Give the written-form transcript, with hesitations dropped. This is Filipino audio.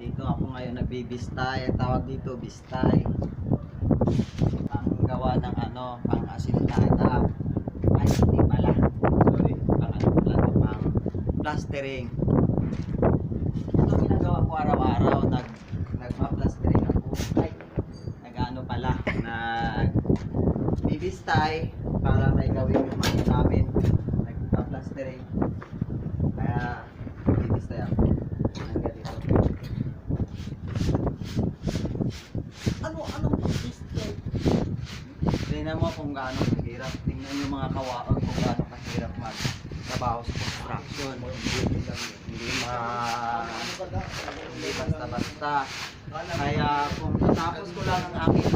Dito ako ngayon nagbibistay. Ang tawag dito, bistay. Ang gawa ng ano, pang asintada. Ay, hindi pala. Sorry, pang ano pala ito, pang plastering. Ito ginagawa ko araw-araw. Nagpa-plastering ako. Ay, nag-ano pala, nagbibistay para may gawin yung mga namin. Nagpa-plastering. Kaya, bibistay ako. Hanggang dito. Anong bibistay? Tingnan mo kung gaano kahirap. Tingnan yung mga kawaon kung gaano kahirap magtrabaho sa construction. Hindi basta-basta. Kaya kung natapos ko lang ang aking